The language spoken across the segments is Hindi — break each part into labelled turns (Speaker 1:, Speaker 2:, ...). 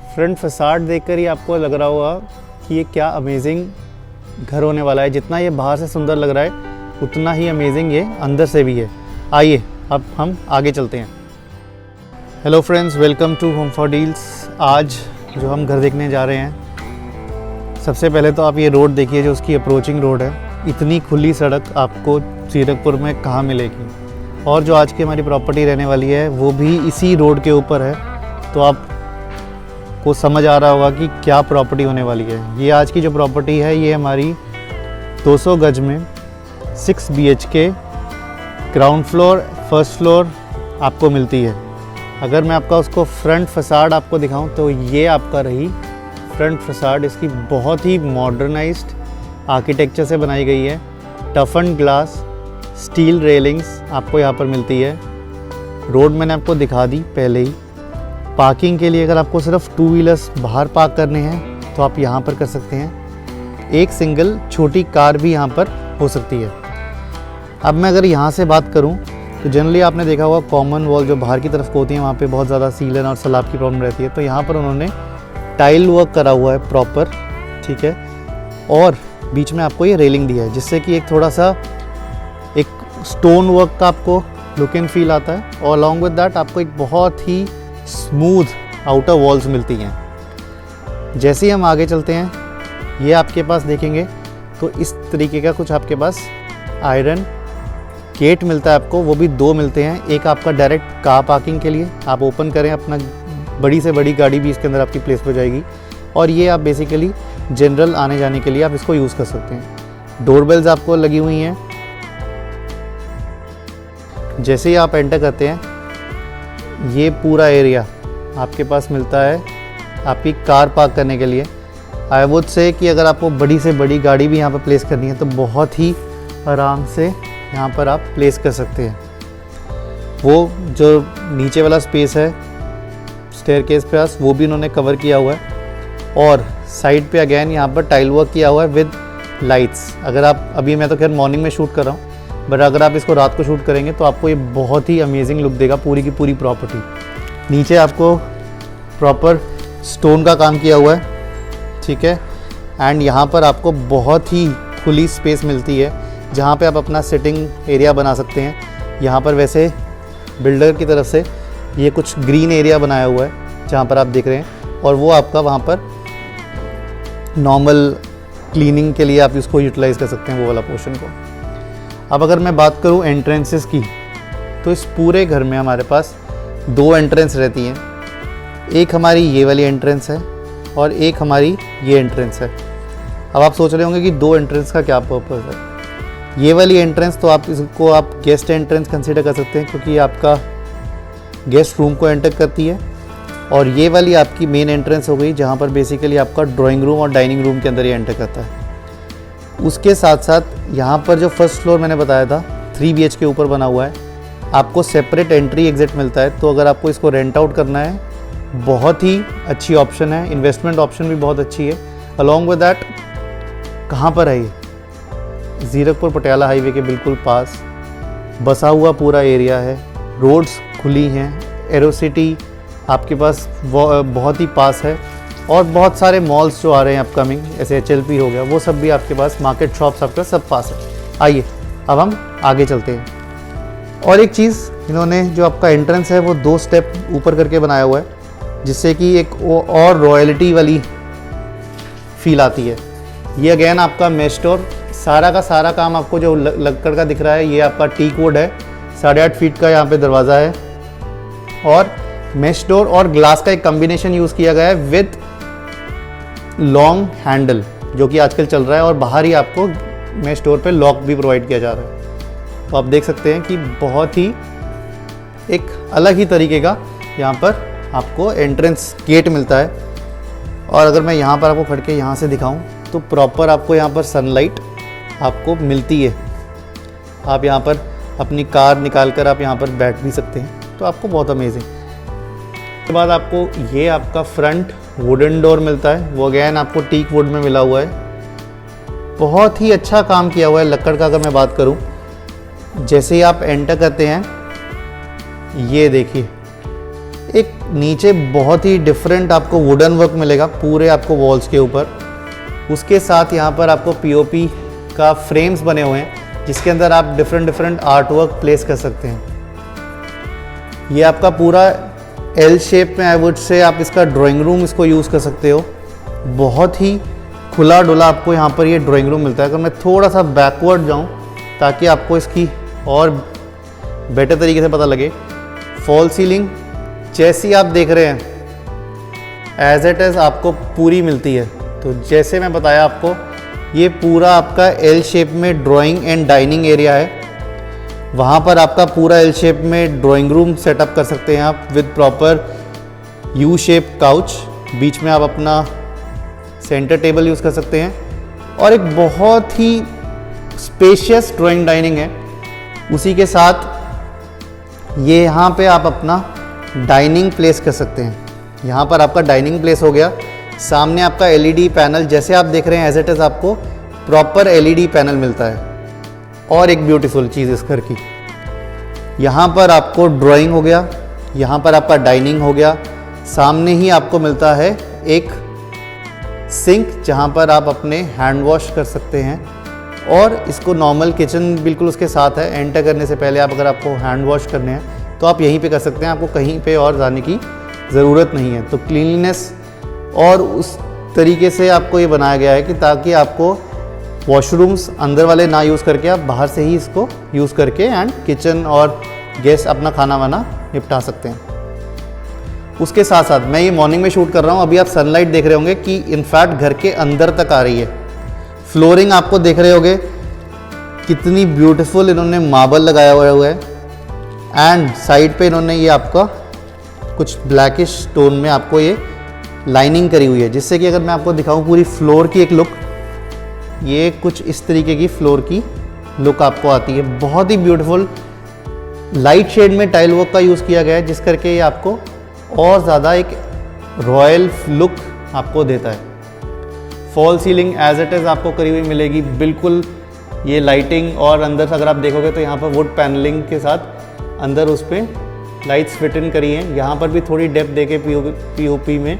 Speaker 1: फ्रंट फसाड देखकर ही आपको लग रहा होगा कि ये क्या अमेजिंग घर होने वाला है। जितना ये बाहर से सुंदर लग रहा है उतना ही अमेजिंग ये अंदर से भी है। आइए अब हम आगे चलते हैं। Hello friends, welcome to home for deals. आज जो हम घर देखने जा रहे हैं, सबसे पहले तो आप ये रोड देखिए जो उसकी अप्रोचिंग रोड है। इतनी खुली सड़क आपको जीरकपुर में कहाँ मिलेगी। और जो आज की हमारी प्रॉपर्टी रहने वाली है वो भी इसी रोड के ऊपर है, तो आप को समझ आ रहा होगा कि क्या प्रॉपर्टी होने वाली है। ये आज की जो प्रॉपर्टी है ये हमारी 200 गज में 6 BHK ground floor first floor आपको मिलती है। अगर मैं आपका उसको फ्रंट फसाड आपको दिखाऊं तो ये आपका रही फ्रंट फसाड। इसकी बहुत ही मॉडर्नाइज्ड आर्किटेक्चर से बनाई गई है। टफन ग्लास स्टील रेलिंग्स आपको यहाँ पर मिलती है। रोड मैंने आपको दिखा दी पहले ही। पार्किंग के लिए अगर आपको सिर्फ 2 व्हीलर्स बाहर पार्क करने हैं तो आप यहाँ पर कर सकते हैं। एक सिंगल छोटी कार भी यहाँ पर हो सकती है। अब मैं अगर यहाँ से बात करूँ तो जनरली आपने देखा होगा कॉमन वॉल जो बाहर की तरफ होती है वहाँ पे बहुत ज़्यादा सीलन और सलाब की प्रॉब्लम रहती है। तो यहाँ पर उन्होंने टाइल वर्क करा हुआ है प्रॉपर, ठीक है। और बीच में आपको ये रेलिंग दी है जिससे कि एक थोड़ा सा एक स्टोन वर्क का आपको लुक एंड फील आता है। और अलॉन्ग विद दैट आपको एक बहुत ही स्मूथ आउटर वॉल्स मिलती हैं। जैसे ही हम आगे चलते हैं ये आपके पास देखेंगे तो इस तरीके का कुछ आपके पास आयरन गेट मिलता है आपको। वो भी 2 मिलते हैं। एक आपका डायरेक्ट कार पार्किंग के लिए, आप ओपन करें अपना बड़ी से बड़ी गाड़ी भी इसके अंदर आपकी प्लेस हो जाएगी। और ये आप बेसिकली जनरल आने जाने के लिए आप इसको यूज़ कर सकते हैं। डोरबेल्स आपको लगी हुई हैं। जैसे ही आप एंटर करते हैं ये पूरा एरिया आपके पास मिलता है आपकी कार पार्क करने के लिए। आई वुड से कि अगर आपको बड़ी से बड़ी गाड़ी भी यहाँ पर प्लेस करनी है तो बहुत ही आराम से यहाँ पर आप प्लेस कर सकते हैं। वो जो नीचे वाला स्पेस है स्टेयरकेस पे पास वो भी उन्होंने कवर किया हुआ है। और साइड पे अगेन यहाँ पर टाइल वर्क किया हुआ है विद लाइट्स। अगर आप अभी मैं तो खैर मॉर्निंग में शूट कर रहा हूँ, बट अगर आप इसको रात को शूट करेंगे तो आपको ये बहुत ही अमेजिंग लुक देगा पूरी की पूरी प्रॉपर्टी। नीचे आपको प्रॉपर स्टोन का काम किया हुआ है, ठीक है। एंड यहाँ पर आपको बहुत ही खुली स्पेस मिलती है जहाँ पे आप अपना सिटिंग एरिया बना सकते हैं। यहाँ पर वैसे बिल्डर की तरफ से ये कुछ ग्रीन एरिया बनाया हुआ है जहाँ पर आप देख रहे हैं, और वो आपका वहाँ पर नॉर्मल क्लीनिंग के लिए आप इसको यूटिलाइज़ कर सकते हैं वो वाला पोर्शन को। अब अगर मैं बात करूं एंट्रेंसेस की तो इस पूरे घर में हमारे पास 2 एंट्रेंस रहती हैं। एक हमारी ये वाली एंट्रेंस है और एक हमारी ये एंट्रेंस है। अब आप सोच रहे होंगे कि 2 एंट्रेंस का क्या पर्पस है। ये वाली एंट्रेंस तो आप इसको आप गेस्ट एंट्रेंस कंसीडर कर सकते हैं क्योंकि ये आपका गेस्ट रूम को एंटर करती है। और ये वाली आपकी मेन एंट्रेंस हो गई जहाँ पर बेसिकली आपका ड्राइंग रूम और डाइनिंग रूम के अंदर ये एंटर करता है। उसके साथ साथ यहाँ पर जो फर्स्ट फ्लोर मैंने बताया था 3 BHK के ऊपर बना हुआ है, आपको सेपरेट एंट्री एग्जिट मिलता है। तो अगर आपको इसको रेंट आउट करना है बहुत ही अच्छी ऑप्शन है, इन्वेस्टमेंट ऑप्शन भी बहुत अच्छी है। अलॉन्ग विद दैट कहाँ पर है ये? जीरकपुर पटियाला हाईवे के बिल्कुल पास बसा हुआ पूरा एरिया है। रोड्स खुली हैं, एरोसिटी आपके पास बहुत ही पास है। और बहुत सारे मॉल्स जो आ रहे हैं अपकमिंग, जैसे HLP हो गया, वो सब भी आपके पास, मार्केट शॉप्स आपके सब पास है। आइए अब हम आगे चलते हैं। और एक चीज़ इन्होंने जो आपका एंट्रेंस है वो 2 स्टेप ऊपर करके बनाया हुआ है जिससे कि एक और रॉयल्टी वाली फील आती है। ये अगेन आपका मेश डोर, सारा का सारा काम आपको जो लक्कड़ का दिख रहा है ये आपका टीक वुड है। 8.5 फीट का यहाँ पे दरवाज़ा है और मेश डोर और ग्लास का एक कम्बिनेशन यूज़ किया गया है विद लॉन्ग हैंडल जो कि आजकल चल रहा है। और बाहर ही आपको मेश डोर पे लॉक भी प्रोवाइड किया जा रहा है। तो आप देख सकते हैं कि बहुत ही एक अलग ही तरीके का यहाँ पर आपको एंट्रेंस गेट मिलता है। और अगर मैं यहाँ पर आपको खड़ के यहाँ से दिखाऊँ तो प्रॉपर आपको यहाँ पर सनलाइट आपको मिलती है। आप यहाँ पर अपनी कार निकाल कर आप यहाँ पर बैठ भी सकते हैं, तो आपको बहुत अमेजिंग। उसके बाद आपको ये आपका फ्रंट वुडन डोर मिलता है, वो अगेन आपको टीक वुड में मिला हुआ है। बहुत ही अच्छा काम किया हुआ है लक्कड़ का। अगर मैं बात करूं, जैसे ही आप एंटर करते हैं ये देखिए एक नीचे बहुत ही डिफरेंट आपको वुडन वर्क मिलेगा पूरे आपको वॉल्स के ऊपर। उसके साथ यहाँ पर आपको पीओपी का फ्रेम्स बने हुए हैं जिसके अंदर आप डिफरेंट आर्ट वर्क प्लेस कर सकते हैं। ये आपका पूरा एल शेप में, आई वुड से आप इसका ड्राइंग रूम इसको यूज़ कर सकते हो। बहुत ही खुला डुला आपको यहाँ पर ये ड्राइंग रूम मिलता है। अगर मैं थोड़ा सा बैकवर्ड जाऊँ ताकि आपको इसकी और बेटर तरीके से पता लगे, फॉल सीलिंग जैसी आप देख रहे हैं एज इट इज़ आपको पूरी मिलती है। तो जैसे मैं बताया आपको, ये पूरा आपका एल शेप में ड्राइंग एंड डाइनिंग एरिया है। वहाँ पर आपका पूरा एल शेप में ड्राइंग रूम सेटअप कर सकते हैं आप with proper U shape couch. बीच में आप अपना सेंटर टेबल यूज़ कर सकते हैं और एक बहुत ही स्पेशियस ड्राइंग डाइनिंग है। उसी के साथ ये यहाँ पे आप अपना डाइनिंग प्लेस कर सकते हैं। यहाँ पर आपका डाइनिंग प्लेस हो गया। सामने आपका एलईडी पैनल जैसे आप देख रहे हैं एज इट इज़ आपको प्रॉपर एलईडी पैनल मिलता है। और एक ब्यूटीफुल चीज़ इस घर की, यहाँ पर आपको ड्राइंग हो गया, यहाँ पर आपका डाइनिंग हो गया। सामने ही आपको मिलता है एक सिंक जहाँ पर आप अपने हैंड वॉश कर सकते हैं। और इसको नॉर्मल किचन बिल्कुल उसके साथ है। एंटर करने से पहले आप अगर आपको हैंड वॉश करने हैं तो आप यहीं पे कर सकते हैं, आपको कहीं पे और जाने की ज़रूरत नहीं है। तो क्लीनलीनेस और उस तरीके से आपको ये बनाया गया है कि ताकि आपको वॉशरूम्स अंदर वाले ना यूज़ करके आप बाहर से ही इसको यूज़ करके एंड किचन और गैस अपना खाना वाना निपटा सकते हैं। उसके साथ साथ मैं ये मॉर्निंग में शूट कर रहा हूँ, अभी आप सनलाइट देख रहे होंगे कि इनफैक्ट घर के अंदर तक आ रही है। फ्लोरिंग आपको देख रहे होंगे कितनी ब्यूटीफुल इन्होंने मार्बल लगाया हुआ है एंड साइड पे इन्होंने ये आपका कुछ ब्लैकिश टोन में आपको ये लाइनिंग करी हुई है, जिससे कि अगर मैं आपको दिखाऊं पूरी फ्लोर की एक लुक, ये कुछ इस तरीके की फ्लोर की लुक आपको आती है। बहुत ही ब्यूटीफुल लाइट शेड में टाइल वर्क का यूज़ किया गया है जिस करके ये आपको और ज़्यादा एक रॉयल लुक आपको देता है। Fall ceiling as it is आपको करी हुई मिलेगी बिल्कुल। ये लाइटिंग और अंदर से अगर आप देखोगे तो यहाँ पर वुड पैनलिंग के साथ अंदर उस पर लाइट्स फिट इन करी हैं। यहाँ पर भी थोड़ी डेप्थ देके पीओपी में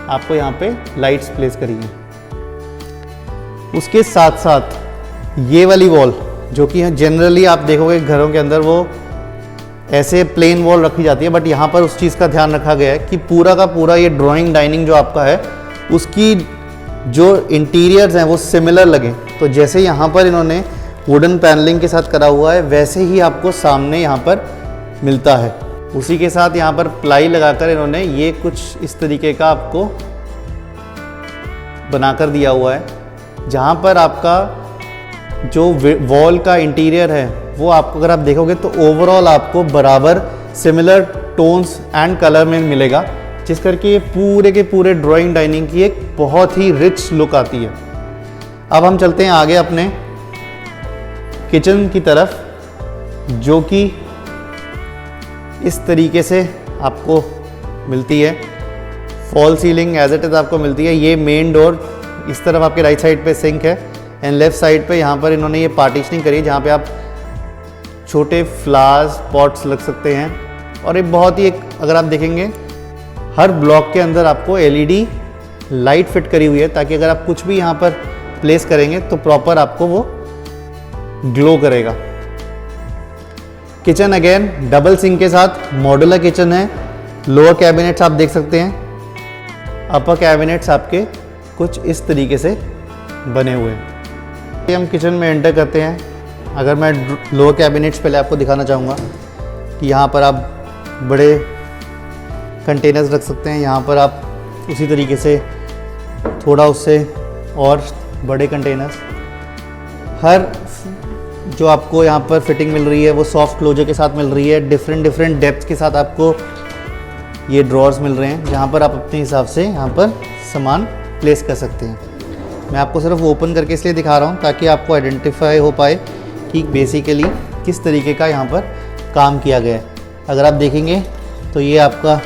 Speaker 1: आपको यहाँ पे लाइट्स प्लेस करी हैं। उसके साथ साथ ये वाली वॉल जो कि जनरली आप देखोगे घरों के अंदर वो ऐसे प्लेन वॉल रखी जाती है, बट यहाँ पर उस चीज़ का ध्यान रखा गया है कि पूरा का पूरा ये ड्राइंग डाइनिंग जो आपका है उसकी जो इंटीरियर्स हैं वो सिमिलर लगे। तो जैसे यहाँ पर इन्होंने वुडन पैनलिंग के साथ करा हुआ है वैसे ही आपको सामने यहाँ पर मिलता है। उसी के साथ यहाँ पर प्लाई लगाकर इन्होंने ये कुछ इस तरीके का आपको बनाकर दिया हुआ है, जहाँ पर आपका जो वॉल का इंटीरियर है वो आपको अगर आप देखोगे तो ओवरऑल आपको बराबर सिमिलर टोन्स एंड कलर में मिलेगा, जिस करके ये पूरे के पूरे ड्राइंग डाइनिंग की एक बहुत ही रिच लुक आती है। अब हम चलते हैं आगे अपने किचन की तरफ, जो कि इस तरीके से आपको मिलती है। Fall ceiling as it is आपको मिलती है। ये मेन डोर इस तरफ आपके राइट साइड पे सिंक है एंड लेफ्ट साइड पे यहाँ पर इन्होंने ये पार्टीशनिंग करी है जहाँ पे आप छोटे फ्लावर्स पॉट्स लग सकते हैं। और एक बहुत ही एक अगर आप देखेंगे हर ब्लॉक के अंदर आपको एलईडी लाइट फिट करी हुई है, ताकि अगर आप कुछ भी यहाँ पर प्लेस करेंगे तो प्रॉपर आपको वो ग्लो करेगा। किचन अगेन डबल सिंक के साथ मॉड्यूलर किचन है। लोअर कैबिनेट्स आप देख सकते हैं, अपर कैबिनेट्स आपके कुछ इस तरीके से बने हुए हैं। हम किचन में एंटर करते हैं। अगर मैं लोअर कैबिनेट्स पहले आपको दिखाना चाहूँगा कि यहाँ पर आप बड़े कंटेनर्स रख सकते हैं। यहाँ पर आप उसी तरीके से थोड़ा उससे और बड़े कंटेनर्स, हर जो आपको यहाँ पर फिटिंग मिल रही है वो सॉफ्ट क्लोजर के साथ मिल रही है। डिफरेंट डेप्थ के साथ आपको ये ड्रॉर्स मिल रहे हैं जहाँ पर आप अपने हिसाब से यहाँ पर सामान प्लेस कर सकते हैं। मैं आपको सिर्फ ओपन करके इसलिए दिखा रहा हूँ ताकि आपको आइडेंटिफाई हो पाए कि बेसिकली किस तरीके का यहाँ पर काम किया गया है। अगर आप देखेंगे तो ये आपका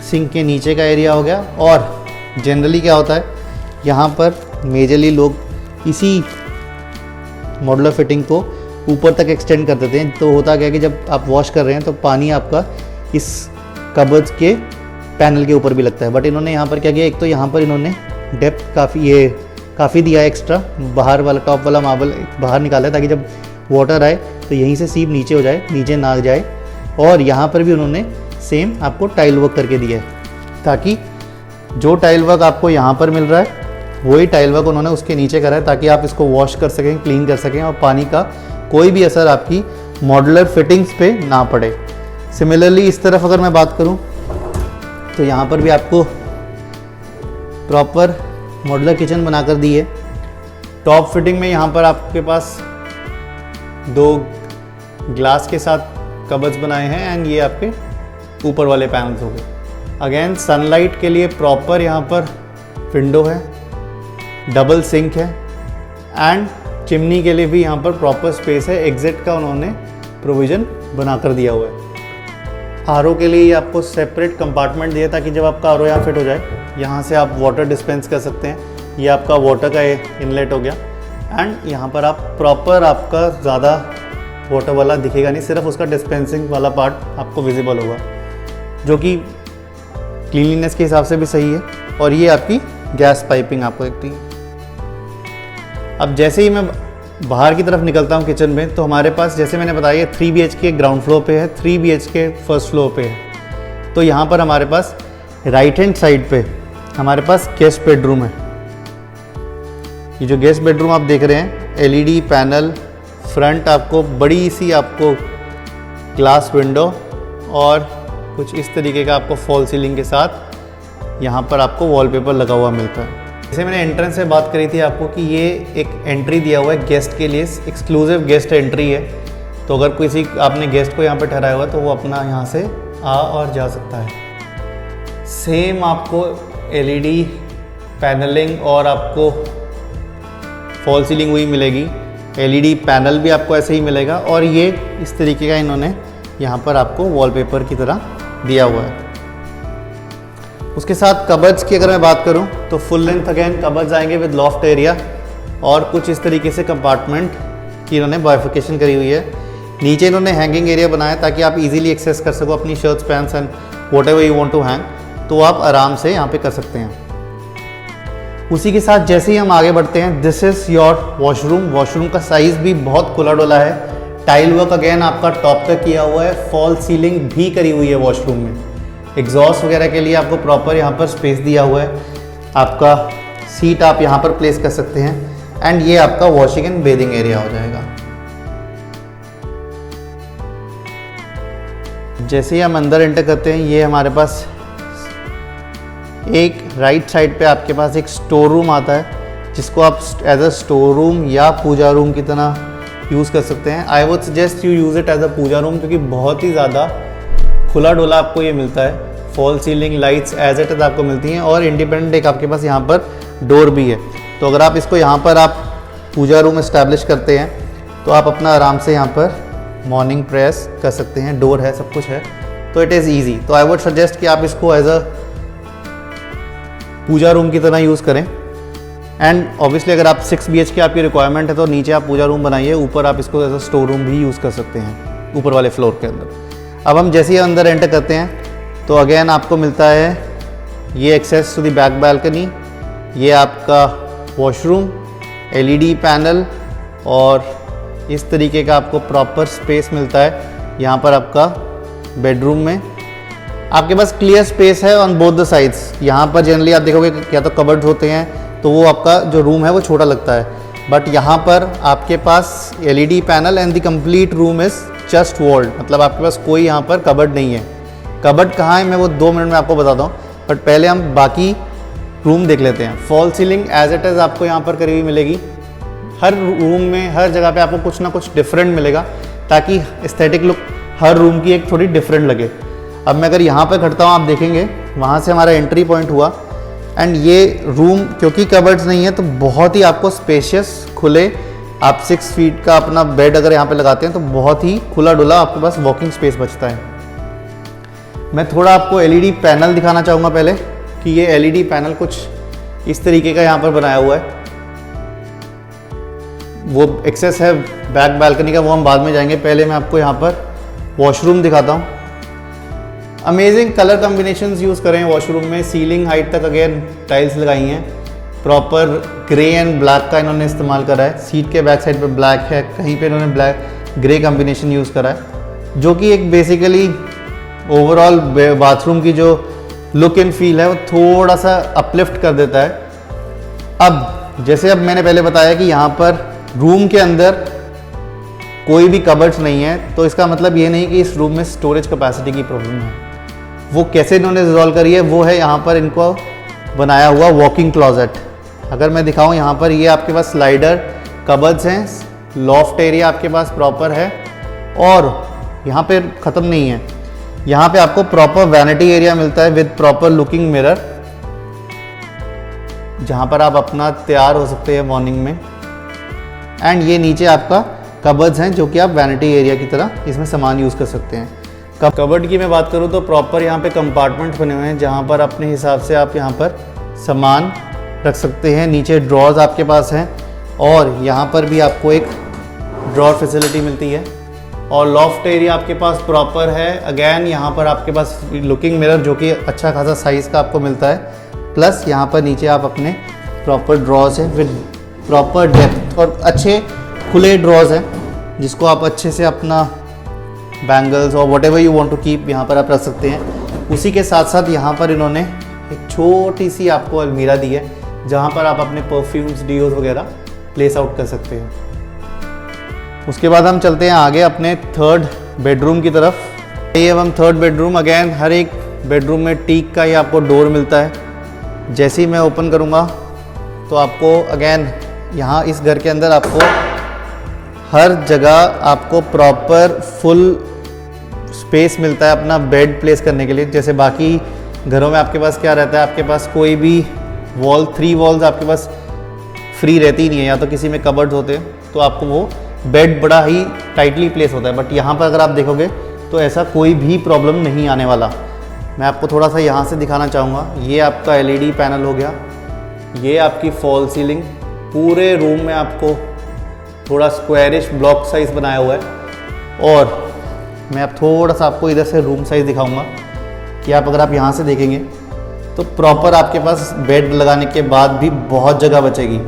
Speaker 1: सिंक के नीचे का एरिया हो गया। और जनरली क्या होता है यहाँ पर मेजरली लोग इसी मॉड्यूलर फिटिंग को ऊपर तक एक्सटेंड कर देते हैं। तो होता क्या है कि जब आप वॉश कर रहे हैं तो पानी आपका इस कबर्ड्स के पैनल के ऊपर भी लगता है। बट इन्होंने यहाँ पर क्या किया, एक तो यहाँ पर इन्होंने डेप्थ काफ़ी दिया है एक्स्ट्रा, बाहर वाला टॉप वाला मार्बल बाहर निकाला है ताकि जब वाटर आए तो यहीं से सीप नीचे हो जाए, नीचे ना जाए। और यहाँ पर भी उन्होंने सेम आपको टाइल वर्क करके दिया है ताकि जो टाइल वर्क आपको यहाँ पर मिल रहा है वही टाइल वर्क उन्होंने उसके नीचे करा है ताकि आप इसको वॉश कर सकें, क्लीन कर सकें और पानी का कोई भी असर आपकी मॉड्यूलर फिटिंग्स पे ना पड़े। सिमिलरली इस तरफ अगर मैं बात करूँ तो यहाँ पर भी आपको प्रॉपर मॉड्यूलर किचन बनाकर दी है। टॉप फिटिंग में यहाँ पर आपके पास 2 ग्लास के साथ कबर्ड्स बनाए हैं एंड ये आपके ऊपर वाले पैनल्स हो गए। अगेन सनलाइट के लिए प्रॉपर यहाँ पर विंडो है, डबल सिंक है एंड चिमनी के लिए भी यहाँ पर प्रॉपर स्पेस है। एग्जिट का उन्होंने प्रोविज़न बनाकर दिया हुआ है। आरओ के लिए ये आपको सेपरेट कंपार्टमेंट दिया ताकि जब आपका आरओ यहाँ फिट हो जाए यहाँ से आप वाटर डिस्पेंस कर सकते हैं। ये आपका वाटर का इनलेट हो गया एंड यहाँ पर आप प्रॉपर आपका ज़्यादा वाटर वाला दिखेगा नहीं, सिर्फ उसका डिस्पेंसिंग वाला पार्ट आपको विजिबल होगा जो कि क्लीनलीनेस के हिसाब से भी सही है। और ये आपकी गैस पाइपिंग आपको दिखती है। अब जैसे ही मैं बाहर की तरफ निकलता हूँ किचन में तो हमारे पास जैसे मैंने बताया 3 BHK ग्राउंड फ्लोर पे है, 3 BHK फर्स्ट फ्लोर पे है। तो यहाँ पर हमारे पास राइट हैंड साइड पे हमारे पास गेस्ट बेडरूम है। ये जो गेस्ट बेडरूम आप देख रहे हैं LED पैनल, फ्रंट आपको बड़ी सी आपको ग्लास विंडो और कुछ इस तरीके का आपको फॉल सीलिंग के साथ यहाँ पर आपको वॉलपेपर लगा हुआ मिलता है। जैसे मैंने एंट्रेंस से बात करी थी आपको कि ये एक एंट्री दिया हुआ है गेस्ट के लिए, एक्सक्लूसिव गेस्ट एंट्री है। तो अगर किसी आपने गेस्ट को यहाँ पे ठहराया हुआ तो वो अपना यहाँ से आ और जा सकता है। सेम आपको LED पैनलिंग और आपको फॉल सीलिंग हुई मिलेगी। LED पैनल भी आपको ऐसे ही मिलेगा और ये इस तरीके का इन्होंने यहाँ पर आपको वॉलपेपर की तरह दिया हुआ है। उसके साथ कबर्ड्स की अगर मैं बात करूं तो फुल लेंथ अगेन कबर्ड्स आएंगे विद लॉफ्ट एरिया और कुछ इस तरीके से कंपार्टमेंट की इन्होंने बाइफिकेशन करी हुई है। नीचे इन्होंने हैंगिंग एरिया बनाया ताकि आप इजीली एक्सेस कर सको अपनी shirts, pants and whatever you want to hang, तो आप आराम से यहाँ पे कर सकते हैं। उसी के साथ जैसे ही हम आगे बढ़ते हैं, this is your washroom. Washroom का साइज़ भी बहुत खुला डुला है। टाइल वर्क अगेन आपका टॉप तक किया हुआ है, फॉल सीलिंग भी करी हुई है वॉशरूम में। एग्जॉस्ट वगैरह के लिए आपको प्रॉपर यहाँ पर स्पेस दिया हुआ है। आपका सीट आप यहाँ पर प्लेस कर सकते हैं एंड ये आपका वॉशिंग एंड बेदिंग एरिया हो जाएगा। जैसे ही हम अंदर एंटर करते हैं, ये हमारे पास एक राइट साइड पे आपके पास एक स्टोर रूम आता है जिसको आप एज अ स्टोर रूम या पूजा रूम की तरह यूज़ कर सकते हैं। I would suggest you use it as a puja room क्योंकि बहुत ही ज़्यादा खुला डोला आपको ये मिलता है। Fall ceiling lights as it is आपको मिलती हैं और इंडिपेंडेंट एक आपके पास यहाँ पर डोर भी है। तो अगर आप इसको यहाँ पर आप पूजा रूम इस्टेब्लिश करते हैं तो आप अपना आराम से यहाँ पर मॉर्निंग प्रेयर्स कर सकते हैं। डोर है, सब कुछ है, तो इट इज़ ईजी। तो आई वुड सजेस्ट कि आप इसको एज अ पूजा रूम की तरह यूज़ करें। एंड ऑब्वियसली अगर आप 6 BHK आपकी रिक्वायरमेंट है तो नीचे आप पूजा रूम बनाइए, ऊपर आप इसको एज अ स्टोर रूम भी यूज़ कर सकते हैं ऊपर वाले फ्लोर के अंदर। अब हम जैसे ही अंदर एंटर करते हैं तो अगेन आपको मिलता है ये access to the back balcony, ये आपका वॉशरूम, LED पैनल और इस तरीके का आपको प्रॉपर स्पेस मिलता है। यहाँ पर आपका बेडरूम में आपके पास क्लियर स्पेस है ऑन बोथ द साइड्स। यहाँ पर जनरली आप देखोगे क्या तो कबर्ड होते हैं तो वो आपका जो रूम है वो छोटा लगता है, बट यहाँ पर आपके पास LED panel and the complete room is just walled, मतलब आपके पास कोई यहाँ पर कबर्ड नहीं है। कबर्ड कहाँ है मैं वो 2 मिनट में आपको बताता हूँ, बट पहले हम बाकी रूम देख लेते हैं। Fall ceiling as it is आपको यहाँ पर करी हुई मिलेगी। हर रूम में हर जगह पे आपको कुछ ना कुछ डिफरेंट मिलेगा ताकि एस्थेटिक लुक हर रूम की एक थोड़ी डिफरेंट लगे। अब मैं अगर यहाँ पर खड़ता हूँ, आप देखेंगे वहाँ से हमारा एंट्री पॉइंट हुआ एंड ये रूम क्योंकि कबर्ड्स नहीं है तो बहुत ही आपको स्पेशियस खुले, आप 6 फीट का अपना बेड अगर यहाँ पे लगाते हैं तो बहुत ही खुला डुला आपके पास वॉकिंग स्पेस बचता है। मैं थोड़ा आपको LED पैनल दिखाना चाहूँगा पहले कि ये LED पैनल कुछ इस तरीके का यहाँ पर बनाया हुआ है। वो एक्सेस है बैक बालकनी का, वो हम बाद में जाएंगे। पहले मैं आपको यहाँ पर वॉशरूम दिखाता हूँ। अमेजिंग कलर कॉम्बिनेशंस यूज़ करें वॉशरूम में। सीलिंग हाइट तक अगेन टाइल्स लगाई हैं, प्रॉपर ग्रे एंड ब्लैक का इन्होंने इस्तेमाल करा है। सीट के बैक साइड पे ब्लैक है, कहीं पे इन्होंने ब्लैक ग्रे कॉम्बिनेशन यूज़ करा है, जो कि एक बेसिकली ओवरऑल बाथरूम की जो लुक एंड फील है वो थोड़ा सा अपलिफ्ट कर देता है। अब जैसे अब मैंने पहले बताया कि यहाँ पर रूम के अंदर कोई भी कबर्ड्स नहीं है, तो इसका मतलब ये नहीं कि इस रूम में स्टोरेज कैपेसिटी की प्रॉब्लम है। वो कैसे इन्होंने रिजॉल्व करी है वो है यहाँ पर इनको बनाया हुआ वॉकिंग क्लॉजेट। अगर मैं दिखाऊँ यहाँ पर, ये आपके पास स्लाइडर कबर्ड्स हैं, लॉफ्ट एरिया आपके पास प्रॉपर है, और यहाँ पे ख़त्म नहीं है, यहाँ पे आपको प्रॉपर वैनिटी एरिया मिलता है विद प्रॉपर लुकिंग मिरर, जहाँ पर आप अपना तैयार हो सकते हैं मॉर्निंग में। एंड ये नीचे आपका कबर्ड्स हैं जो कि आप वैनिटी एरिया की तरह इसमें सामान यूज़ कर सकते हैं। कबर्ड की मैं बात करूँ तो प्रॉपर यहाँ पे कंपार्टमेंट बने हुए हैं, जहाँ पर अपने हिसाब से आप यहाँ पर सामान रख सकते हैं। नीचे ड्रॉर्स आपके पास हैं, और यहाँ पर भी आपको एक ड्रॉर फैसिलिटी मिलती है, और लॉफ्ट एरिया आपके पास प्रॉपर है। अगेन यहाँ पर आपके पास लुकिंग मिरर जो कि अच्छा खासा साइज़ का आपको मिलता है, प्लस यहाँ पर नीचे आप अपने प्रॉपर ड्रॉर्स हैं विद प्रॉपर डेप्थ, और अच्छे खुले ड्रॉर्स हैं जिसको आप अच्छे से अपना बैंगल्स और whatever you want to keep यहाँ पर आप रख सकते हैं। उसी के साथ साथ यहाँ पर इन्होंने एक छोटी सी आपको अलमीरा दी है, जहाँ पर आप अपने परफ्यूम्स, डीओज वगैरह प्लेस आउट कर सकते हैं। उसके बाद हम चलते हैं आगे अपने थर्ड बेडरूम की तरफ। ये अब हम थर्ड बेडरूम, अगेन हर एक बेडरूम में टीक का ही आपको डोर मिलता है। जैसे ही मैं ओपन करूँगा तो आपको अगेन यहाँ इस घर के अंदर आपको हर जगह आपको प्रॉपर फुल स्पेस मिलता है अपना बेड प्लेस करने के लिए। जैसे बाकी घरों में आपके पास क्या रहता है, आपके पास कोई भी वॉल, 3 वॉल्स आपके पास फ्री रहती नहीं है, या तो किसी में कबर्ड्स होते हैं तो आपको वो बेड बड़ा ही टाइटली प्लेस होता है। बट यहाँ पर अगर आप देखोगे तो ऐसा कोई भी प्रॉब्लम नहीं आने वाला। मैं आपको थोड़ा सा यहाँ से दिखाना चाहूँगा। ये आपका LED पैनल हो गया, ये आपकी फॉल सीलिंग, पूरे रूम में आपको थोड़ा स्क्वायरिश ब्लॉक साइज़ बनाया हुआ है। और मैं अब थोड़ा सा आपको इधर से रूम साइज़ दिखाऊंगा कि आप अगर आप यहाँ से देखेंगे तो प्रॉपर आपके पास बेड लगाने के बाद भी बहुत जगह बचेगी।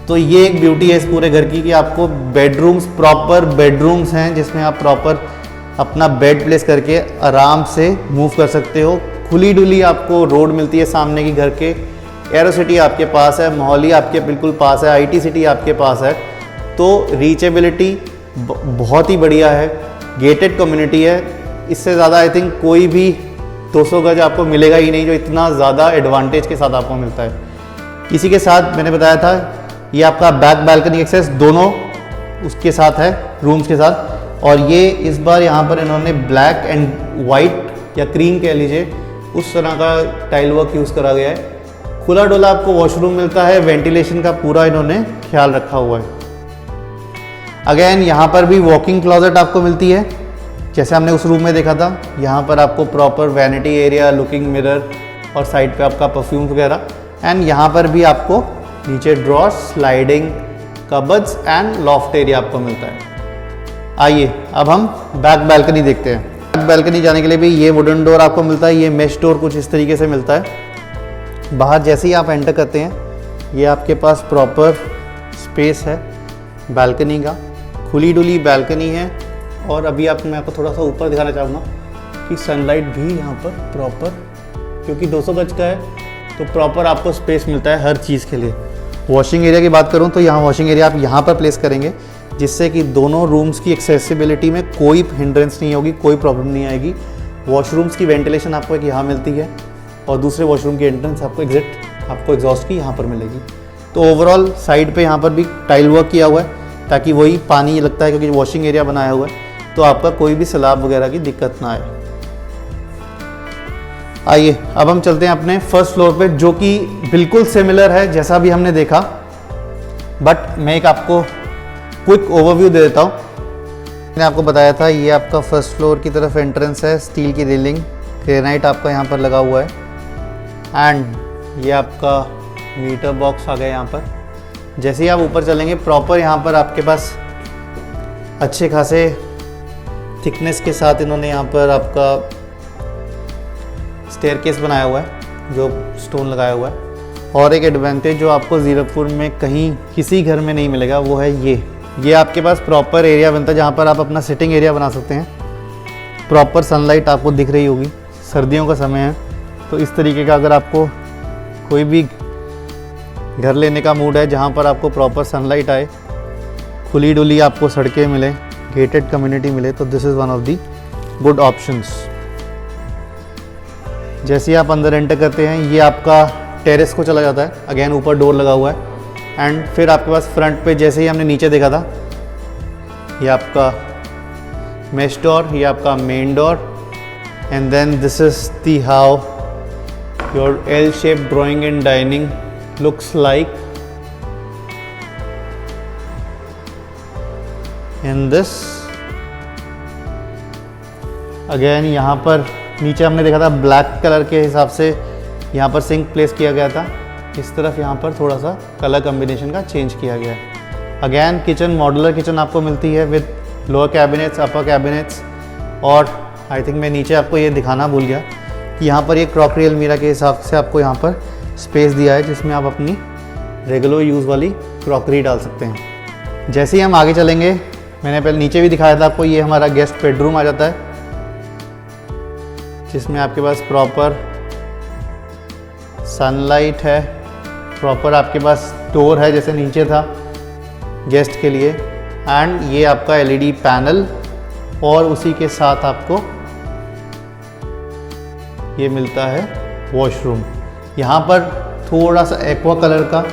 Speaker 1: तो ये एक ब्यूटी है इस पूरे घर की कि आपको बेडरूम्स, प्रॉपर बेडरूम्स हैं जिसमें आप प्रॉपर अपना बेड प्लेस करके आराम से मूव कर सकते हो। खुली डुली आपको रोड मिलती है सामने की घर के। एरो सिटी आपके पास है, मोहाली आपके बिल्कुल पास है, IT सिटी आपके पास है, तो रीचेबिलिटी बहुत ही बढ़िया है। गेटेड कम्युनिटी है, इससे ज़्यादा आई थिंक कोई भी 200 गज आपको मिलेगा ही नहीं जो इतना ज़्यादा एडवांटेज के साथ आपको मिलता है। इसी के साथ मैंने बताया था ये आपका बैक बालकनी एक्सेस दोनों उसके साथ है, रूम्स के साथ। और ये इस बार यहाँ पर इन्होंने ब्लैक एंड वाइट या क्रीम कह लीजिए उस तरह का टाइल वर्क यूज़ करा गया है। खुला डोला आपको वॉशरूम मिलता है, वेंटिलेशन का पूरा इन्होंने ख्याल रखा हुआ है। अगेन यहाँ पर भी वॉकिंग क्लॉजेट आपको मिलती है, जैसे हमने उस रूम में देखा था। यहाँ पर आपको proper vanity area, looking mirror, और साइड पे आपका परफ्यूम वगैरह। एंड यहाँ पर भी आपको नीचे drawers, sliding cupboards and loft area आपको मिलता है। आइए अब हम बैक बालकनी देखते हैं। बैक बालकनी जाने के लिए भी ये वुडन डोर आपको मिलता है। ये मेश डोर कुछ इस तरीके से मिलता है। बाहर जैसे ही आप एंटर करते हैं ये आपके पास प्रॉपर स्पेस है बालकनी का, खुली डुली बालकनी है। और अभी मैं आपको थोड़ा सा ऊपर दिखाना चाहूँगा कि सनलाइट भी यहाँ पर प्रॉपर, क्योंकि 200 गज का है तो प्रॉपर आपको स्पेस मिलता है हर चीज़ के लिए। वॉशिंग एरिया की बात करूँ तो यहाँ वॉशिंग एरिया आप यहाँ पर प्लेस करेंगे, जिससे कि दोनों रूम्स की एक्सेसिबिलिटी में कोई हिंड्रेंस नहीं होगी, कोई प्रॉब्लम नहीं आएगी। वॉशरूम्स की वेंटिलेशन आपको एक यहाँ मिलती है, और दूसरे वॉशरूम की एंट्रेंस आपको एग्जॉस्ट की यहाँ पर मिलेगी। तो ओवरऑल साइड पे यहाँ पर भी टाइल वर्क किया हुआ है ताकि वही पानी लगता है, क्योंकि वॉशिंग एरिया बनाया हुआ है तो आपका कोई भी सैलाब वगैरह की दिक्कत ना आए। आइए अब हम चलते हैं अपने फर्स्ट फ्लोर पे, जो कि बिल्कुल सिमिलर है जैसा भी हमने देखा, बट मैं एक आपको क्विक ओवरव्यू दे देता हूँ। मैंने आपको बताया था ये आपका फर्स्ट फ्लोर की तरफ एंट्रेंस है, स्टील की रेलिंग, ग्रेनाइट आपका यहाँ पर लगा हुआ है। एंड ये आपका मीटर बॉक्स आ गया यहाँ पर। जैसे ही आप ऊपर चलेंगे प्रॉपर यहाँ पर आपके पास अच्छे खासे थिकनेस के साथ इन्होंने यहाँ पर आपका स्टेयरकेस बनाया हुआ है जो स्टोन लगाया हुआ है। और एक एडवांटेज जो आपको ज़ीरकपुर में कहीं किसी घर में नहीं मिलेगा वो है ये आपके पास प्रॉपर एरिया बनता है जहाँ पर आप अपना सिटिंग एरिया बना सकते हैं। प्रॉपर सनलाइट आपको दिख रही होगी, सर्दियों का समय है तो इस तरीके का अगर आपको कोई भी घर लेने का मूड है जहाँ पर आपको प्रॉपर सनलाइट आए, खुली डुली आपको सड़कें मिले, गेटेड कम्युनिटी मिले, तो this is one of the good options. जैसे ही आप अंदर एंटर करते हैं ये आपका टेरेस को चला जाता है, अगेन ऊपर डोर लगा हुआ है। एंड फिर आपके पास फ्रंट पे जैसे ही हमने नीचे देखा था ये आपका मेश डोर, ये आपका main door, and then this is the how your L shape drawing and dining looks like in this. Again यहाँ पर नीचे हमने देखा था ब्लैक कलर के हिसाब से यहाँ पर सिंक प्लेस किया गया था, इस तरफ यहाँ पर थोड़ा सा कलर कम्बिनेशन का चेंज किया गया है। अगेन किचन, मॉड्यूलर किचन आपको मिलती है with lower cabinets, upper cabinets. और आई थिंक मैं नीचे आपको ये दिखाना भूल गया कि यहाँ पर ये क्रॉकरी अलमीरा के हिसाब से आपको यहाँ पर स्पेस दिया है जिसमें आप अपनी रेगुलर यूज़ वाली क्रॉकरी डाल सकते हैं। जैसे ही हम आगे चलेंगे, मैंने पहले नीचे भी दिखाया था आपको, ये हमारा गेस्ट बेडरूम आ जाता है जिसमें आपके पास प्रॉपर सनलाइट है, प्रॉपर आपके पास डोर है जैसे नीचे था गेस्ट के लिए, एंड ये आपका एलईडी पैनल, और उसी के साथ आपको ये मिलता है वॉशरूम। यहाँ पर थोड़ा सा एक्वा कलर का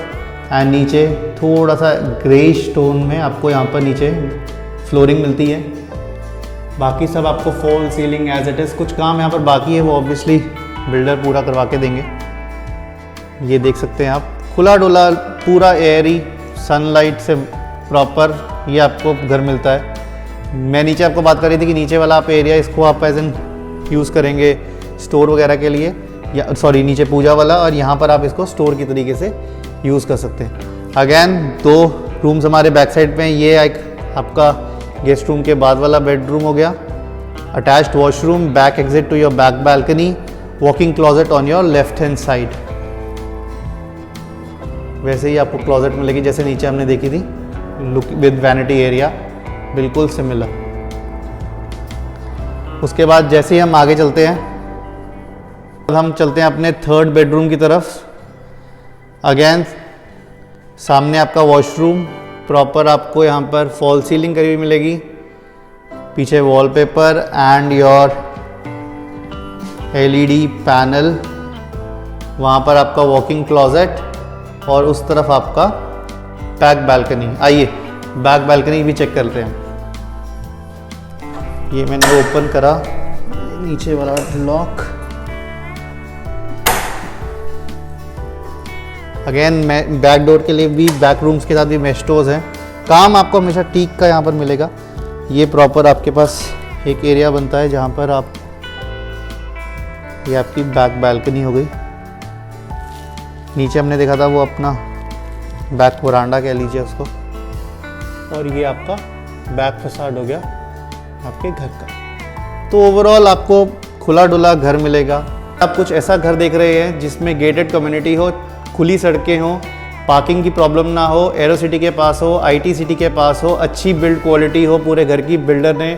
Speaker 1: एंड नीचे थोड़ा सा ग्रेइश टोन में आपको यहाँ पर नीचे फ्लोरिंग मिलती है। बाकी सब आपको fall ceiling as it is, कुछ काम यहाँ पर बाकी है वो ऑब्वियसली बिल्डर पूरा करवा के देंगे। ये देख सकते हैं आप, खुला डुला पूरा एयरी सनलाइट से प्रॉपर ये आपको घर मिलता है। मैं नीचे आपको बात कर रही थी कि नीचे वाला आप एरिया इसको आप एज एन यूज़ करेंगे स्टोर वगैरह के लिए, या सॉरी नीचे पूजा वाला, और यहाँ पर आप इसको स्टोर की तरीके से यूज़ कर सकते हैं। अगेन 2 रूम्स हमारे बैक साइड पे हैं। ये एक आपका गेस्ट रूम के बाद वाला बेडरूम हो गया, attached washroom, back exit to your back balcony, walking closet on your left hand side. वैसे ही आपको क्लोजेट मिलेगी जैसे नीचे हमने देखी थी, लुक विद वैनिटी एरिया, बिल्कुल सिमिलर। उसके बाद जैसे ही हम आगे चलते हैं, हम चलते हैं अपने 3rd बेडरूम की तरफ। अगेन सामने आपका वॉशरूम, प्रॉपर आपको यहाँ पर फॉल सीलिंग करी हुई मिलेगी, पीछे wallpaper and your LED panel, वहाँ पर आपका वॉकिंग क्लोजेट, और उस तरफ आपका बैक बालकनी। आइए बैक बालकनी भी चेक करते हैं। ये मैंने ओपन करा, नीचे वाला लॉक। अगेन मैं बैक डोर के लिए भी, बैक रूम्स के साथ भी मेश डोर्स हैं। काम आपको हमेशा टीक का यहाँ पर मिलेगा। ये प्रॉपर आपके पास एक एरिया बनता है जहाँ पर आप, ये आपकी बैक बालकनी हो गई। नीचे हमने देखा था वो अपना बैक वरांडा कह लीजिए उसको, और ये आपका बैक फसाड हो गया आपके घर का। तो ओवरऑल आपको खुला डुला घर मिलेगा। आप कुछ ऐसा घर देख रहे हैं जिसमें गेटेड कम्युनिटी हो, खुली सड़कें हो, पार्किंग की प्रॉब्लम ना हो, एरो सिटी के पास हो, IT सिटी के पास हो, अच्छी बिल्ड क्वालिटी हो, पूरे घर की बिल्डर ने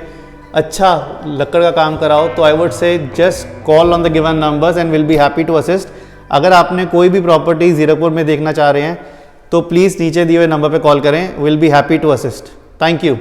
Speaker 1: अच्छा लकड़ का काम करा हो, तो I would say just call on the given numbers and will be happy to assist. अगर आपने कोई भी प्रॉपर्टी ज़ीरकपुर में देखना चाह रहे हैं तो प्लीज़ नीचे दिए हुए नंबर पे कॉल करें, will be happy to assist. Thank you.